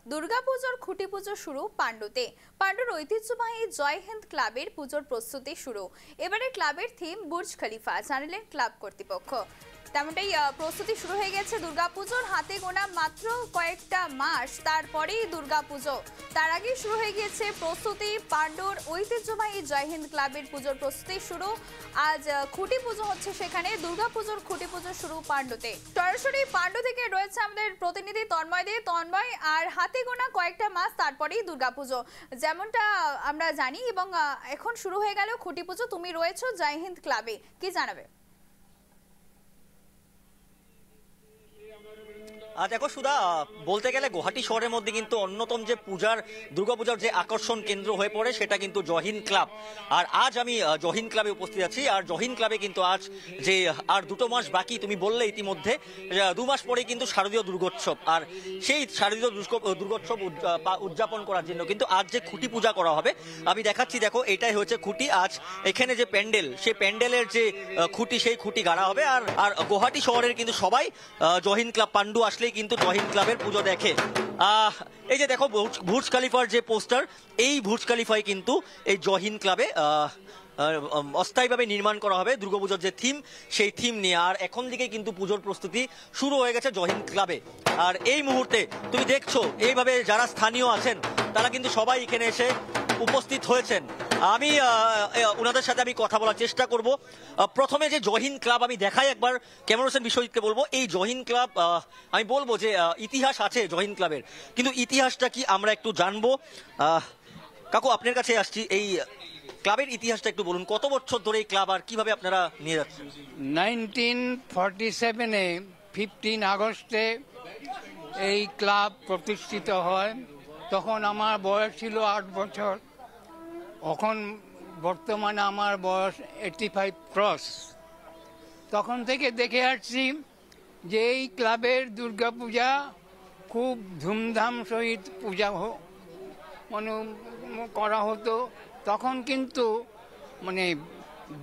দুর্গাপুজোর খুঁটি পুজো শুরু পাণ্ডুতে। পাণ্ডুর ঐতিহ্যবাহী জয় হিন্দ ক্লাবের পুজোর প্রস্তুতি শুরু। এবারে ক্লাবের থিম বুর্জ খলিফা, জানালেন ক্লাব কর্তৃপক্ষ। তেমনটাই প্রস্তুতি শুরু হয়ে গেছে দুর্গাপুজোর। হাতে গোনা মাত্র কয়েকটা মাস, তারপরেই দুর্গাপুজো। তার আগে শুরু হয়ে গিয়েছে প্রস্তুতি। পাণ্ডুর ঐতিহ্যবাহী জয় হিন্দ ক্লাবের পুজোর প্রস্তুতি শুরু। আজ খুঁটি পুজো হচ্ছে সেখানে। দুর্গাপুজোর খুঁটি পুজো শুরু পাণ্ডুতে। সরাসরি পাণ্ডু থেকে রয়েছে আমাদের প্রতিনিধি তন্ময় দে। তন্ময়, আর হাতে গোনা কয়েকটা মাস তারপরেই দুর্গাপুজো, যেমনটা আমরা জানি, এবং এখন শুরু হয়ে গেল খুঁটি পুজো। তুমি রয়েছো জয় হিন্দ ক্লাবে, কি জানাবে? দেখো সুধা, বলতে গেলে গুয়াহাটি শহরের মধ্যে কিন্তু অন্যতম যে দুর্গাপূজার যে আকর্ষণ কেন্দ্র হয়ে পড়ে সেটা কিন্তু জয় হিন্দ ক্লাব। আর আজ আমি জয় হিন্দ ক্লাবে উপস্থিত আছি। আর জয় হিন্দ ক্লাবে কিন্তু আজ যে আর 2 মাস বাকি, তুমি বললে ইতিমধ্যে 2 মাস পরে কিন্তু শারদীয় দুর্গোৎসব। আর সেই শারদীয় দুর্গোৎসব উদযাপন করার জন্য কিন্তু আজ যে খুঁটি পূজা করা হবে, আমি দেখাচ্ছি, দেখো এটাই হচ্ছে খুঁটি। আজ এখানে যে প্যান্ডেল, সেই প্যান্ডেলের যে খুঁটি, সেই খুঁটি গাড়া হবে। আর গুয়াহাটি শহরের কিন্তু সবাই জয় হিন্দ ক্লাব পাণ্ডু আসলে কিন্তু জয় হিন্দ ক্লাবের পুজো দেখে। এই যে দেখো বুর্জ খলিফার যে পোস্টার, এই বুর্জ খলিফায় কিন্তু এই জয় হিন্দ ক্লাবে অস্থায়ীভাবে নির্মাণ করা হবে দুর্গাপুজোর যে থিম, সেই থিম নিয়ে। আর এখন থেকে কিন্তু পুজোর প্রস্তুতি শুরু হয়ে গেছে জয় হিন্দ ক্লাবে। আর এই মুহূর্তে তুমি দেখছো এইভাবে যারা স্থানীয় আছেন তারা কিন্তু সবাই এখানে এসে উপস্থিত হয়েছেন। আমি ওনাদের সাথে আমি কথা বলার চেষ্টা করব। প্রথমে যে জয় হিন্দ ক্লাব আমি দেখাই একবার, ক্যামেরা হোসেন বিশ্বজিৎকে বলবো, এই জয় হিন্দ ক্লাব আমি বলবো যে ইতিহাস আছে জয় হিন্দ ক্লাবের, কিন্তু ইতিহাসটা কি আমরা একটু জানবো। কাকু, আপনার কাছে আসছি, এই ক্লাবের ইতিহাসটা একটু বলুন। কত বছর ধরে এই ক্লাব আর কিভাবে আপনারা নিয়ে যাচ্ছেন? 1947-এ 15 আগস্টে এই ক্লাব প্রতিষ্ঠিত হয়। তখন আমার বয়স ছিল 8 বছর। এখন বর্তমানে আমার বয়স 85 ক্রস। তখন থেকে দেখে আসছি যে এই ক্লাবের দুর্গাপূজা খুব ধুমধাম সহিত পূজা করা হতো। তখন কিন্তু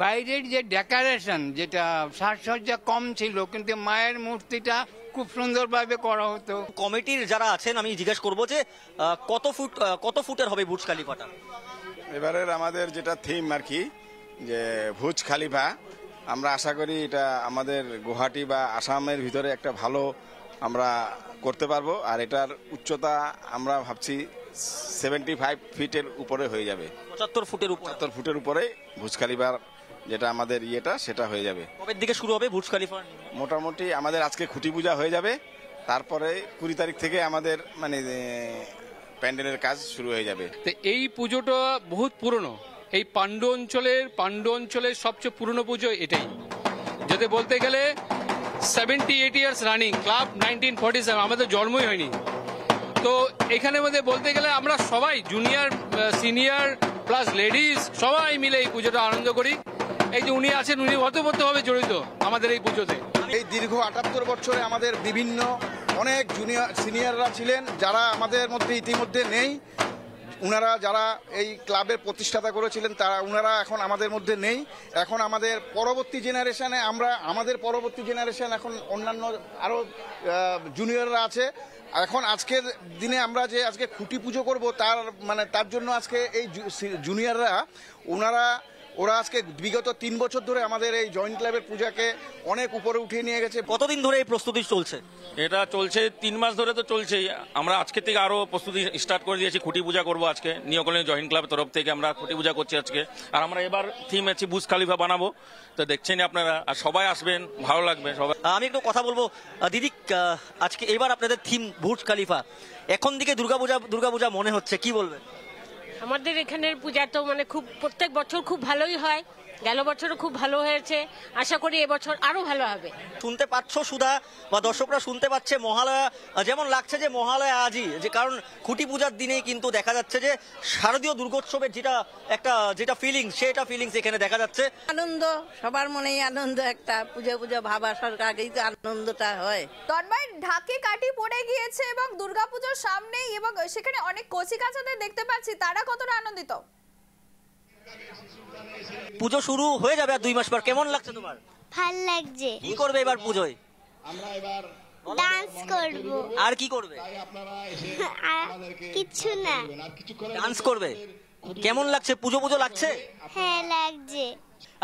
বাইরের যে ডেকোরেশন, যেটা সাজসজ্জা কম ছিল, কিন্তু মায়ের মূর্তিটা খুব সুন্দরভাবে করা হতো। কমিটির যারা আছেন আমি জিজ্ঞেস করবো যে কত ফুটের হবে বুর্জ খলিফাটা? এবারের আমাদের যেটা থিম আর কি, যে বুর্জ খলিফা, আমরা আশা করি এটা আমাদের গুয়াহাটি বা আসামের ভিতরে একটা ভালো আমরা করতে পারবো। আর এটার উচ্চতা আমরা ভাবছি 75 ফিটের উপরে হয়ে যাবে। 75 ফুটের উপরে বুর্জ খলিফার যেটা আমাদের সেটা হয়ে যাবে। কবে দিকে শুরু হবে বুর্জ খলিফা? মোটামুটি আমাদের আজকে খুঁটি পূজা হয়ে যাবে, তারপরে 20 তারিখ থেকে আমাদের প্যান্ডেলের কাজ শুরু হয়ে যাবে। তো এই পুজোটা বহুত পুরনো। এই পাণ্ডু অঞ্চলের সবচেয়ে পুরনো পুজো এটাই। যদি বলতে গেলে 78 ইয়ার্স রানিং ক্লাব, 1947, আমাদের জন্মই হয়নি। তো এখানে মধ্যে বলতে গেলে আমরা সবাই জুনিয়র, সিনিয়র প্লাস লেডিস সবাই মিলে এই পুজোটা আনন্দ করি। এই যে উনি আছেন, উনি ওতপ্রোতভাবে জড়িত আমাদের এই পুজোতে। এই দীর্ঘ 78 বছরে আমাদের বিভিন্ন অনেক জুনিয়র সিনিয়ররা ছিলেন, যারা আমাদের মধ্যে ইতিমধ্যে নেই। উনারা যারা এই ক্লাবের প্রতিষ্ঠাতা করেছিলেন উনারা এখন আমাদের মধ্যে নেই। এখন আমাদের পরবর্তী জেনারেশনে এখন অন্যান্য আরও জুনিয়ররা আছে। এখন আজকের দিনে আমরা যে আজকে খুঁটি পুজো করব, তার জন্য আজকে এই জুনিয়ররা ওরা আজকে বিগত 3 বছর ধরে আমাদের এই জয়েন্ট ক্লাবের পূজাকে অনেক উপরে উঠিয়ে নিয়ে গেছে। কতদিন ধরে এই প্রস্তুতি চলছে? এটা চলছে 3 মাস ধরে তো চলছেই। আমরা আজকে থেকে আরো প্রস্তুতি স্টার্ট করে দিয়েছি। খুঁটি পূজা করবো আজকে। নিউ কলোনি জয়েন্ট ক্লাবের তরফ থেকে আমরা খুঁটি পূজা করছি আজকে। আর আমরা এবার থিম আছে বুর্জ খলিফা বানাবো। তো দেখছেন আপনারা, আর সবাই আসবেন, ভালো লাগবে সবাই। আমি একটু কথা বলবো দিদি, আজকে এবার আপনাদের থিম বুর্জ খলিফা, এখন দিকে দুর্গাপূজা মনে হচ্ছে, কি বলবেন? আমাদের এখানের পূজা তো খুব প্রত্যেক বছর খুব ভালোই হয়। গেল বছরও খুব ভালো হয়েছে, আশা করি এবছর আরো ভালো হবে। শুনতে পাচ্ছ সুধা, বা দর্শকরা শুনতে পাচ্ছে, মহালয়া যেমন লাগছে যে মহালয়া আজই, যে কারণ খুঁটি পূজার দিনেই কিন্তু দেখা যাচ্ছে যে শারদীয় দুর্গোৎসবের যেটা ফিলিংস, সেটা ফিলিংস এখানে দেখা যাচ্ছে। আনন্দ, সবার মনেই আনন্দ, একটা পূজা ভাব আসার আগেই তো আনন্দটা হয়। তন্ময়, ঢাকে কাঠি পড়ে গিয়েছে এবং দুর্গাপুজোর সামনেই, এবং সেখানে অনেক কচিকাচাদের দেখতে পাচ্ছি, তারা কতটা আনন্দিত? পুজো শুরু হয়ে যাবে আর 2 মাস পর, কেমন লাগছে তোমার? ভাল লাগছে। কি করবে এবার পুজোয়? আমরা এবার ডান্স করব আর কি করবে? কিছু না ডান্স করবে। কেমন লাগছে? পুজো পুজো লাগছে? হ্যাঁ লাগছে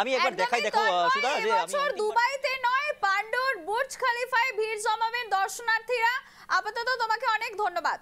আমি একবার দেখাই, দেখো সুধা, যে বছর দুবাইতে নয়, পান্ডুর বুর্জ খলিফায় ভিড় জমাবেন দর্শনার্থীরা। আপাতত তোমাকে অনেক ধন্যবাদ।